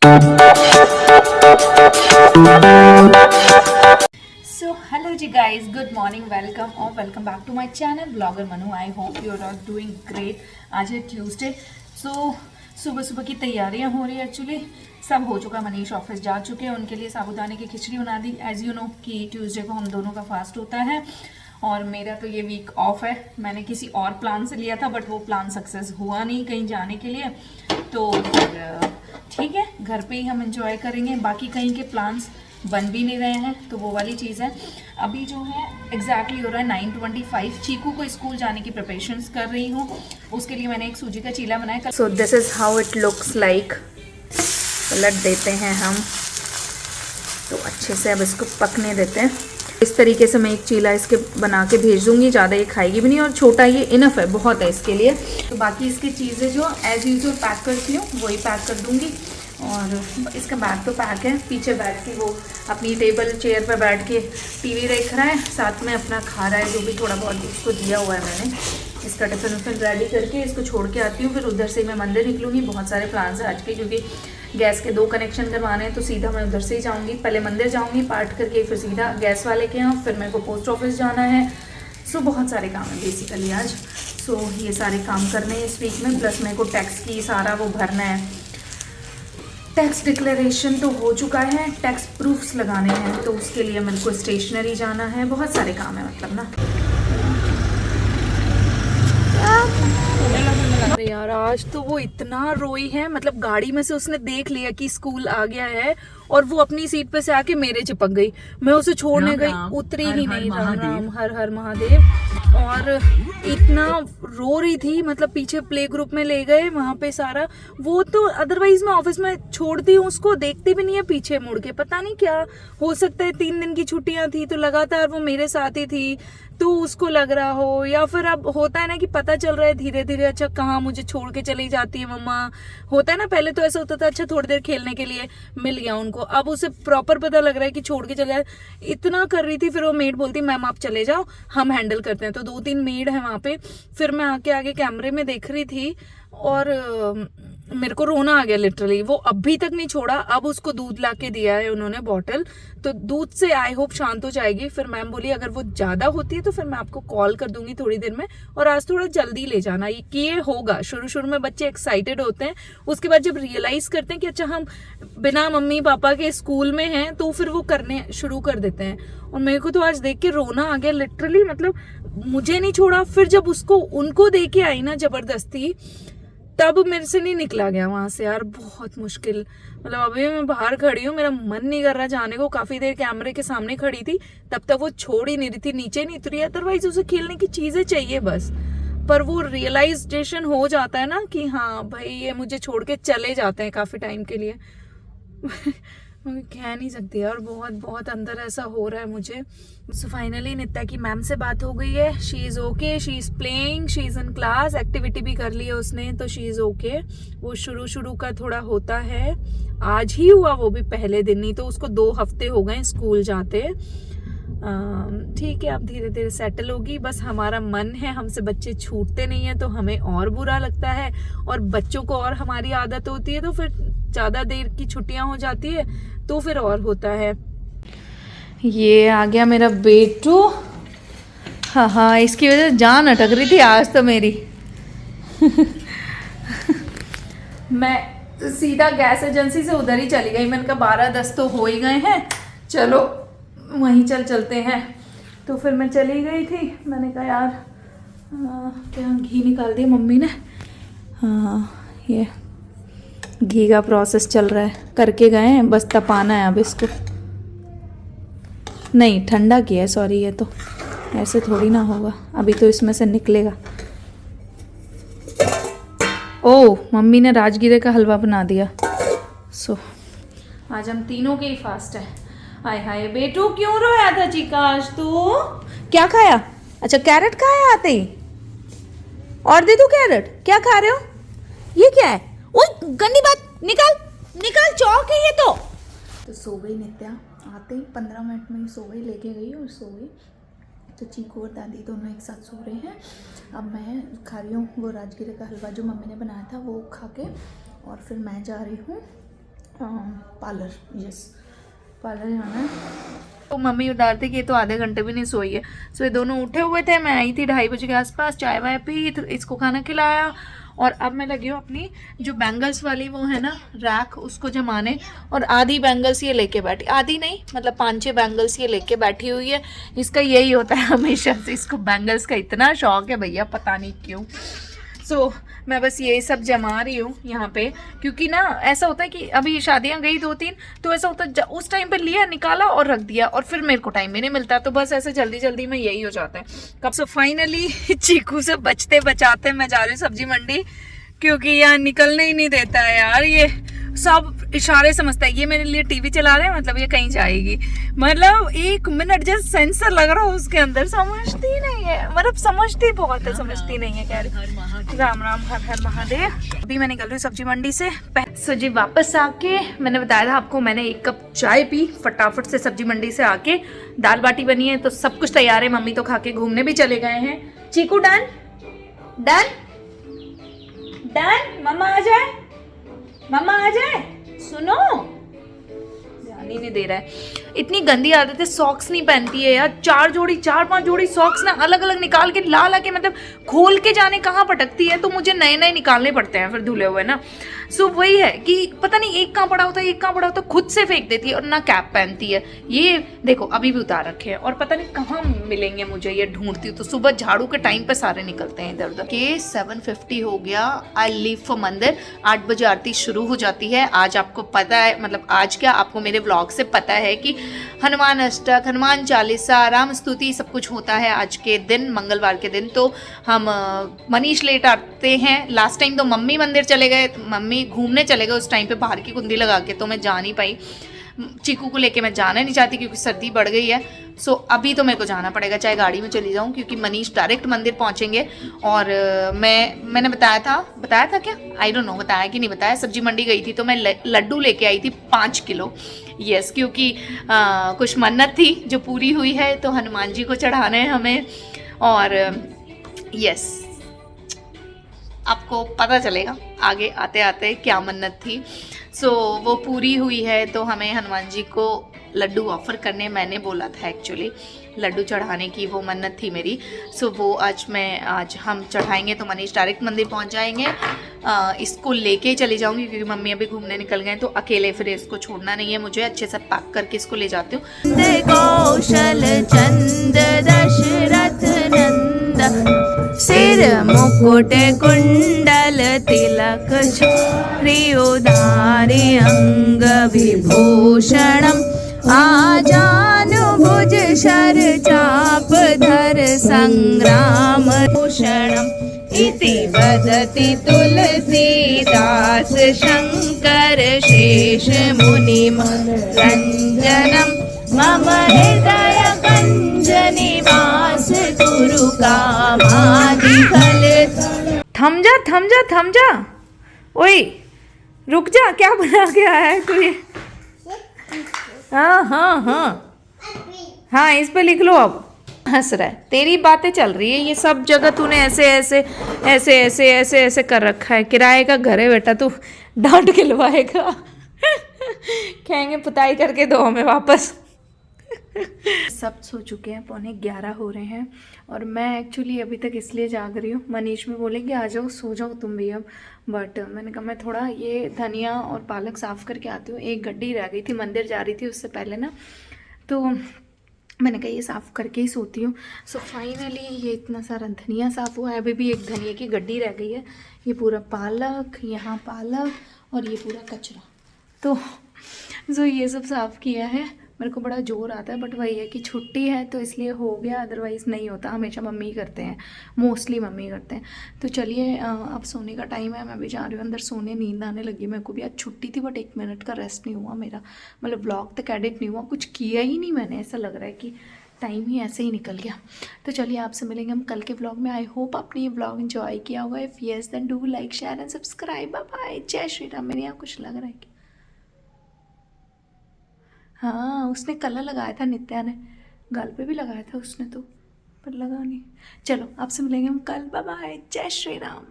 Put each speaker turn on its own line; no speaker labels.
So hello ji guys, good morning, welcome or welcome back to my channel Blogger Manu. I hope you are all doing great. आज है Tuesday, सो सुबह सुबह की तैयारियां हो रही है। एक्चुअली सब हो चुका, मनीष ऑफिस जा चुके हैं, उनके लिए साबूदाने की खिचड़ी बना दी। एज यू नो कि ट्यूसडे को हम दोनों का फास्ट होता है और मेरा तो ये वीक ऑफ है। मैंने किसी और प्लान से लिया था बट वो प्लान सक्सेस हुआ नहीं कहीं जाने के लिए, तो फिर ठीक है घर पे ही हम एंजॉय करेंगे। बाकी कहीं के प्लान्स बन भी नहीं रहे हैं, तो वो वाली चीज़ है। अभी जो है एग्जैक्टली हो रहा है 9:25। चीकू को स्कूल जाने की प्रिपरेशंस कर रही हूँ, उसके लिए मैंने एक सूजी का चीला बनाया। So this is how it looks like. पलट देते हैं हम तो अच्छे से, अब इसको पकने देते हैं। इस तरीके से मैं एक चीला इसके बना के भेज दूँगी, ज़्यादा ये खाएगी भी नहीं और छोटा ये इनफ है, बहुत है इसके लिए। तो बाकी इसकी चीज़ें जो एज़ यूजुअल पैक करती हूँ वही पैक कर दूँगी। और इसका बैग तो पैक है, पीछे बैठ के वो अपनी टेबल चेयर पर बैठ के टीवी देख रहा है, साथ में अपना खा रहा है जो भी थोड़ा बहुत उसको दिया हुआ है मैंने। इसका टिफिन उफिन रेडी करके इसको छोड़ के आती हूँ, फिर उधर से मैं मंदिर निकलूँगी। बहुत सारे प्लान्स हैं आज के, क्योंकि गैस के 2 कनेक्शन करवाने हैं, तो सीधा मैं उधर से ही जाऊँगी। पहले मंदिर जाऊँगी पाठ करके, फिर सीधा गैस वाले के यहाँ, फिर मेरे को पोस्ट ऑफिस जाना है। सो बहुत सारे काम हैं बेसिकली आज। सो ये सारे काम करने हैं इस वीक में, प्लस मेरे को टैक्स की सारा वो भरना है। टैक्स डिक्लेरेशन तो हो चुका है, टैक्स प्रूफ्स लगाने हैं, तो उसके लिए मेरे को स्टेशनरी जाना है। बहुत सारे काम है मतलब ना। अरे यार आज तो वो इतना रोई है, मतलब गाड़ी में से उसने देख लिया कि स्कूल आ गया है और वो अपनी सीट पे से आके मेरे चिपक गई। मैं उसे छोड़ने गई, उतरी ही नहीं। राम राम, हर हर महादेव। और इतना रो रही थी, मतलब पीछे प्ले ग्रुप में ले गए, वहां पे सारा वो तो अदरवाइज मैं ऑफिस में छोड़ती हूँ उसको, देखती भी नहीं है पीछे मुड़ के। पता नहीं क्या हो सकता है, 3 दिन की छुट्टियां थी तो लगातार वो मेरे साथ ही थी, तो उसको लग रहा हो, या फिर अब होता है ना कि पता चल रहा है धीरे धीरे, अच्छा कहाँ मुझे छोड़ के चली जाती है मम्मा। होता है ना, पहले तो ऐसा होता था अच्छा थोड़ी देर खेलने के लिए मिल गया उनको, अब उसे प्रॉपर पता लग रहा है कि छोड़ के चले जाए। इतना कर रही थी, फिर वो मेड बोलती मैम आप चले जाओ हम हैंडल करते हैं। तो 2-3 मेड है वहां पे। फिर मैं आगे कैमरे में देख रही थी और मेरे को रोना आ गया लिटरली। वो अभी तक नहीं छोड़ा, अब उसको दूध ला के दिया है उन्होंने बॉटल, तो दूध से आई होप शांत हो जाएगी। फिर मैम बोली अगर वो ज्यादा होती है तो फिर मैं आपको कॉल कर दूंगी थोड़ी देर में, और आज थोड़ा जल्दी ले जाना। ये होगा, शुरू शुरू में बच्चे एक्साइटेड होते हैं, उसके बाद जब रियलाइज करते हैं कि अच्छा हम बिना मम्मी पापा के स्कूल में हैं, तो फिर वो करने शुरू कर देते हैं। और मेरे को तो आज देख के रोना आ गया लिटरली, मतलब मुझे नहीं छोड़ा। फिर जब उसको उनको दे के आई ना जबरदस्ती, तब मेरे से नहीं निकला गया वहां से यार, बहुत मुश्किल। मतलब अभी मैं बाहर खड़ी हूँ, मेरा मन नहीं कर रहा जाने को। काफी देर कैमरे के सामने खड़ी थी, तब तक वो छोड़ ही नहीं रही थी, नीचे नहीं उतरी। अदरवाइज उसे खेलने की चीजें चाहिए बस, पर वो रियलाइजेशन हो जाता है ना कि हाँ भाई ये मुझे छोड़ के चले जाते हैं काफी टाइम के लिए। कह नहीं सकती यार, बहुत बहुत अंदर ऐसा हो रहा है मुझे। सो फाइनली नित्या की मैम से बात हो गई है, she is okay, she is playing, she is in class, activity भी कर ली है उसने, तो शी इज ओके। वो शुरू का थोड़ा होता है, आज ही हुआ वो भी पहले दिन, नहीं तो उसको 2 हफ्ते हो गए स्कूल जाते। ठीक है, अब धीरे धीरे सेटल होगी। बस हमारा मन है, हमसे बच्चे छूटते नहीं है तो हमें और बुरा लगता है, और बच्चों को और हमारी आदत होती है, तो फिर ज्यादा देर की छुट्टियां हो जाती है तो फिर और होता है। ये आ गया मेरा बेटू। हाँ हाँ, इसकी वजह से जान अटक रही थी आज तो मेरी। मैं सीधा गैस एजेंसी से उधर ही चली गई। मैंने कहा 12-10 तो हो ही गए हैं, चलो वहीं चलते हैं। तो फिर मैं चली गई थी, मैंने कहा यार क्या घी निकाल दिया मम्मी ने। हाँ, ये घी का प्रोसेस चल रहा है, करके गए हैं, बस तपाना है अब इसको। नहीं ठंडा किया है, सॉरी, ये तो ऐसे थोड़ी ना होगा, अभी तो इसमें से निकलेगा। ओह, मम्मी ने राजगिरे का हलवा बना दिया। सो आज हम तीनों के ही फास्ट है। हाय हाय बेटू, क्यों रोया था चिका आज तू? क्या खाया? अच्छा कैरेट खाया आते ही? और दे दूं कैरेट? क्या खा रहे हो? ये क्या है? ओए गंदी बात, निकाल चौक है ये तो सो गई नित्या, आते ही 15 मिनट में ही सो गई, लेके गई और सो गई। तो चीकू और दादी दोनों एक साथ सो रहे हैं। अब मैं खा रही हूँ वो राजगिरे का हलवा जो मम्मी ने बनाया था, वो खा के और फिर मैं जा रही हूँ पार्लर, यस पार्लर जाना है। तो मम्मी उतार थी कि तो आधे घंटे भी नहीं सोई है। सो ये दोनों उठे हुए थे, मैं आई थी 2:30 बजे के आसपास, चाय वाय पी, इसको खाना खिलाया और अब मैं लगी हूँ अपनी जो बैंगल्स वाली वो है ना रैक, उसको जमाने। और आधी बैंगल्स ये लेके बैठी, आधी नहीं मतलब 5-6 बैंगल्स ये लेके बैठी हुई है। इसका यही होता है हमेशा से, इसको बैंगल्स का इतना शौक है भैया, पता नहीं क्यों। सो मैं बस ये सब जमा रही हूँ यहाँ पे, क्योंकि ना ऐसा होता है कि अभी शादियाँ गई 2-3, तो ऐसा होता है उस टाइम पे लिया, निकाला और रख दिया, और फिर मेरे को टाइम भी नहीं मिलता, तो बस ऐसे जल्दी जल्दी में यही हो जाता है कब। सो फाइनली चीकू से बचते बचाते मैं जा रही हूँ सब्जी मंडी, क्योंकि यहाँ निकलने ही नहीं देता है यार, ये सब इशारे समझता है। ये मेरे लिए टीवी चला रहे हैं, मतलब ये कहीं जाएगी, मतलब 1 मिनट जैसे सेंसर लग रहा हो उसके अंदर, समझती नहीं है, मतलब समझती बहुत है, समझती नहीं है। कह रही राम राम हर हर महादेव। अभी मैं निकल रही हूँ सब्जी मंडी से। सो जी वापस आके मैंने बताया था आपको, मैंने 1 कप चाय पी फटाफट से सब्जी मंडी से आके। दाल बाटी बनी है तो सब कुछ तैयार है, मम्मी तो खा के घूमने भी चले गए हैं। चीकू डन डन डन, मम्मा आ जाए, मम्मा आ जाए, सुनो, ध्यान ही नहीं दे रहा है। इतनी गंदी आदत है, सॉक्स नहीं पहनती है यार, 4-5 जोड़ी सॉक्स ना अलग अलग निकाल के ला के, मतलब खोल के जाने कहाँ पटकती है, तो मुझे नए निकालने पड़ते हैं फिर धुले हुए ना। सो वही है कि पता नहीं एक कहाँ पड़ा होता है, एक कहाँ पड़ा होता है, खुद से फेंक देती है, और ना कैप पहनती है। ये देखो अभी भी उतार रखे हैं, और पता नहीं कहाँ मिलेंगे मुझे, ये ढूंढती हूँ तो सुबह झाड़ू के टाइम पे सारे निकलते हैं इधर उधर। के 7:50 हो गया, आई लीव फॉर मंदिर। 8 बजे आरती शुरू हो जाती है। आज आपको पता है, मतलब आज क्या, आपको मेरे व्लॉग से पता है कि हनुमान अष्टक, हनुमान चालीसा, राम स्तुति सब कुछ होता है आज के दिन, मंगलवार के दिन। तो हम मनीष लेट आते हैं। लास्ट टाइम तो मम्मी मंदिर चले गए, मम्मी घूमने चले गए उस टाइम पे बाहर की कुंडी लगा के, तो मैं जा नहीं पाई। चीकू को लेके मैं जाना नहीं चाहती क्योंकि सर्दी बढ़ गई है। सो अभी तो मेरे को जाना पड़ेगा, चाहे गाड़ी में चली जाऊं, क्योंकि मनीष डायरेक्ट मंदिर पहुंचेंगे। और मैंने बताया था क्या, आई डोंट नो बताया कि नहीं बताया। सब्जी मंडी गई थी तो मैं लड्डू लेके आई थी 5 किलो, यस, क्योंकि कुछ मन्नत थी जो पूरी हुई है, तो हनुमान जी को चढ़ाना है हमें। और यस, आपको पता चलेगा आगे आते आते क्या मन्नत थी। सो वो पूरी हुई है, तो हमें हनुमान जी को लड्डू ऑफर करने मैंने बोला था, एक्चुअली लड्डू चढ़ाने की वो मन्नत थी मेरी। सो वो आज हम चढ़ाएंगे, तो मनीष डायरेक्ट मंदिर पहुंच जाएंगे। इसको लेके चली जाऊंगी क्योंकि मम्मी अभी घूमने निकल गए, तो अकेले फिर इसको छोड़ना नहीं है मुझे, अच्छे से पैक करके इसको ले जाती हूँ। कौशल चंद दशरथ नंद, सिर मुकुट कुंडल तिलक उदारे अंग विभूषणम, आजानुभुज शर चाप धर संग्राम भूषणम, इति वदति तुलसीदास शंकर शेष मुनि रंजनम, मम हृदय कंज निवास गुरु कामादि फल। थम जा, ओए रुक जा, क्या बना के आया है तू ये? हाँ इस पे लिख लो। अब हंस रहा है, तेरी बातें चल रही है, ये सब जगह तूने ऐसे कर रखा है। किराए का घर है बेटा, तू डांट खिलवाएगा। कहेंगे पुताई करके दो हमें वापस। सब सो चुके हैं, 11:15 हो रहे हैं, और मैं एक्चुअली अभी तक इसलिए जाग रही हूँ, मनीष में बोलेंगे आ जाओ सो जाओ तुम भी अब, बट मैंने कहा मैं थोड़ा ये धनिया और पालक साफ़ करके आती हूँ। एक गड्डी रह गई थी, मंदिर जा रही थी उससे पहले ना, तो मैंने कहा ये साफ़ करके ही सोती हूँ। सो फाइनली ये इतना सारा धनिया साफ़ हुआ है, अभी भी एक धनिया की गड्डी रह गई है। ये पूरा पालक, यहाँ पालक, और ये पूरा कचरा, तो ये सब साफ़ किया है। मेरे को बड़ा जोर आता है, बट वही है कि छुट्टी है तो इसलिए हो गया, अदरवाइज़ नहीं होता। हमेशा मम्मी करते हैं, मोस्टली मम्मी करते हैं। तो चलिए अब सोने का टाइम है, मैं भी जा रही हूँ अंदर सोने, नींद आने लगी मेरे को भी। आज छुट्टी थी बट 1 मिनट का रेस्ट नहीं हुआ मेरा, मतलब व्लॉग तक एडिट नहीं हुआ, कुछ किया ही नहीं मैंने। ऐसा लग रहा है कि टाइम ही ऐसे ही निकल गया। तो चलिए आपसे मिलेंगे हम कल के व्लॉग में। आई होप आपने ये व्लॉग एंजॉय किया होगा। If yes then do like share and subscribe. Bye, जय श्री राम। मेरे यहाँ कुछ लग रहा है कि हाँ, उसने कलर लगाया था, नित्या ने गाल पे भी लगाया था उसने, तो पर लगा नहीं। चलो आपसे मिलेंगे हम कल। बाय बाय, जय श्री राम।